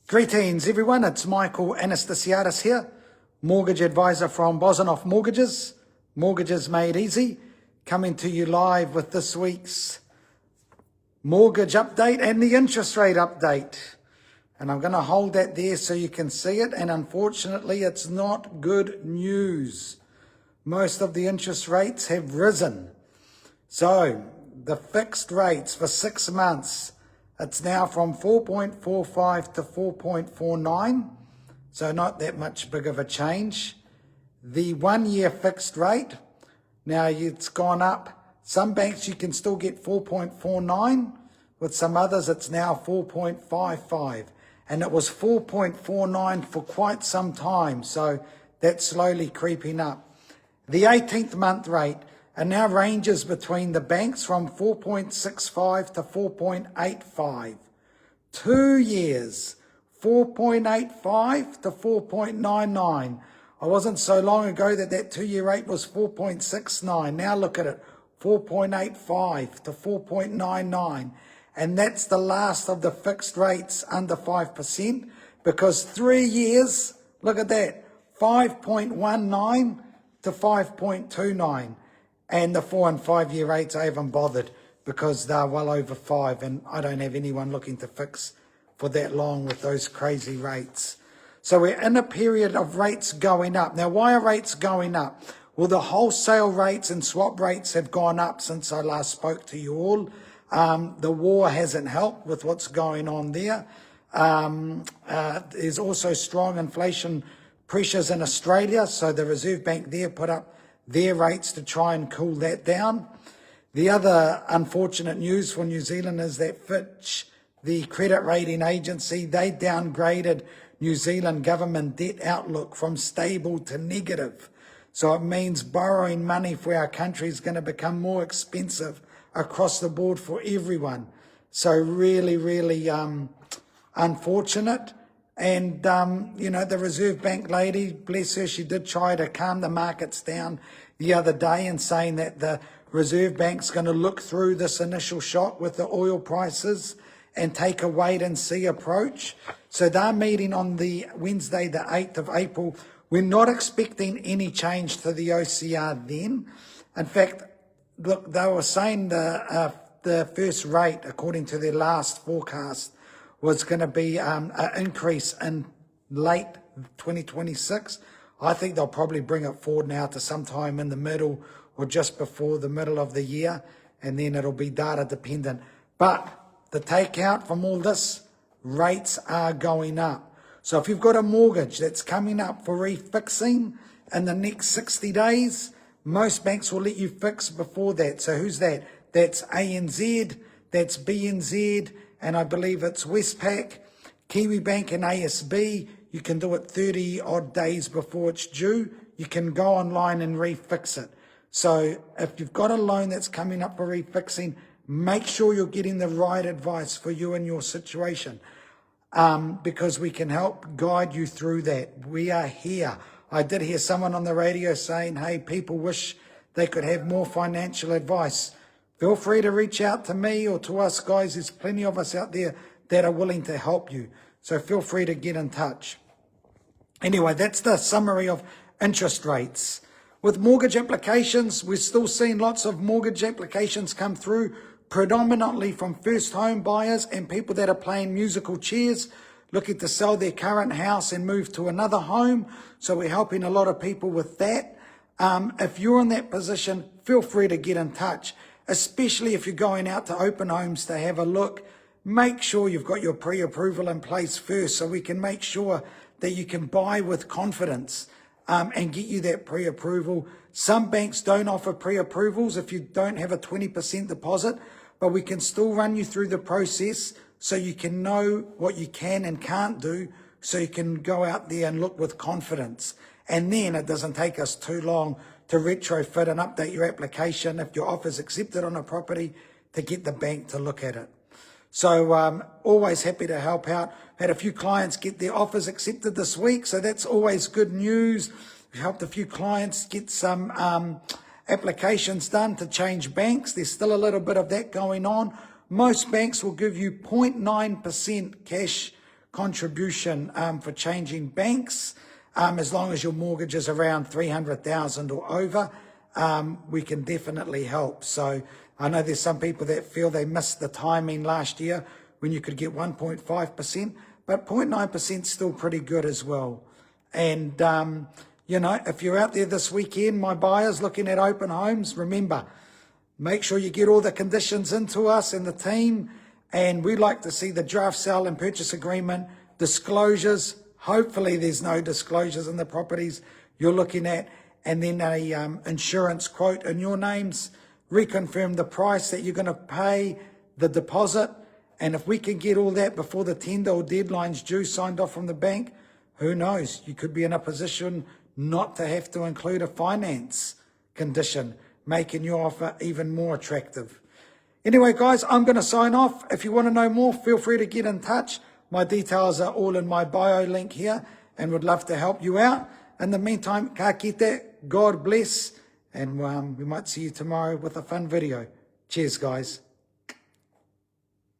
Greetings everyone, it's Michael Anastasiadis here, mortgage advisor from Bosanoff Mortgages, Mortgages Made Easy, coming to you live with this week's mortgage update and the interest rate update. And I'm going to hold that there so you can see it, and unfortunately it's not good news. Most of the interest rates have risen. So the fixed rates for 6 months, it's now from 4.45 to 4.49, so not that much big of a change. The 1 year fixed rate, now it's gone up. Some banks you can still get 4.49, with some others it's now 4.55, and it was 4.49 for quite some time, so that's slowly creeping up. The 18th month rate, and now ranges between the banks from 4.65 to 4.85. 2 years, 4.85 to 4.99. I wasn't so long ago that 2 year rate was 4.69. Now look at it, 4.85 to 4.99. And that's the last of the fixed rates under 5%, because 3 years, look at that, 5.19 to 5.29. And the 4 and 5 year rates, I haven't bothered because they're well over 5, and I don't have anyone looking to fix for that long with those crazy rates. So we're in a period of rates going up. Now, why are rates going up? Well, the wholesale rates and swap rates have gone up since I last spoke to you all. The war hasn't helped with what's going on there. There's also strong inflation pressures in Australia, so the Reserve Bank there put up their rates to try and cool that down. The other unfortunate news for New Zealand is that Fitch, the credit rating agency, they downgraded New Zealand government debt outlook from stable to negative. So it means borrowing money for our country is going to become more expensive across the board for everyone. So really, really unfortunate. And, the Reserve Bank lady, bless her, she did try to calm the markets down the other day in saying that the Reserve Bank's going to look through this initial shock with the oil prices and take a wait and see approach. So they're meeting on the Wednesday, the 8th of April. We're not expecting any change to the OCR then. In fact, look, they were saying the first rate, according to their last forecast, was going to be an increase in late 2026. I think they'll probably bring it forward now to sometime in the middle or just before the middle of the year, and then it'll be data dependent. But the takeout from all this, rates are going up. So if you've got a mortgage that's coming up for refixing in the next 60 days, most banks will let you fix before that. So who's that? That's ANZ, that's BNZ, and I believe it's Westpac, Kiwi Bank and ASB. You can do it 30 odd days before it's due. You can go online and refix it. So if you've got a loan that's coming up for refixing, make sure you're getting the right advice for you and your situation, because we can help guide you through that. We are here. I did hear someone on the radio saying, hey, people wish they could have more financial advice. Feel free to reach out to me or to us, guys. There's plenty of us out there that are willing to help you. So feel free to get in touch. Anyway, that's the summary of interest rates. With mortgage applications, we're still seeing lots of mortgage applications come through, predominantly from first home buyers and people that are playing musical chairs, looking to sell their current house and move to another home. So we're helping a lot of people with that. If you're in that position, feel free to get in touch. Especially if you're going out to open homes to have a look, make sure you've got your pre-approval in place first so we can make sure that you can buy with confidence and get you that pre-approval. Some banks don't offer pre-approvals if you don't have a 20% deposit, but we can still run you through the process so you can know what you can and can't do, so you can go out there and look with confidence. And then it doesn't take us too long to retrofit and update your application if your offer is accepted on a property, to get the bank to look at it. So always happy to help out. Had a few clients get their offers accepted this week, so that's always good news. We helped a few clients get some applications done to change banks. There's still a little bit of that going on. Most banks will give you 0.9% cash contribution for changing banks. As long as your mortgage is around 300,000 or over, we can definitely help. So I know there's some people that feel they missed the timing last year when you could get 1.5%, but 0.9% is still pretty good as well. And, you know, if you're out there this weekend, my buyers looking at open homes, remember, make sure you get all the conditions into us and the team. And we'd like to see the draft sale and purchase agreement, disclosures. Hopefully there's no disclosures in the properties you're looking at. And then a insurance quote in your names. Reconfirm the price that you're going to pay, the deposit. And if we can get all that before the tender or deadline's due signed off from the bank, who knows? You could be in a position not to have to include a finance condition, making your offer even more attractive. Anyway, guys, I'm going to sign off. If you want to know more, feel free to get in touch. My details are all in my bio link here and would love to help you out. In the meantime, ka kite, God bless, and we might see you tomorrow with a fun video. Cheers, guys.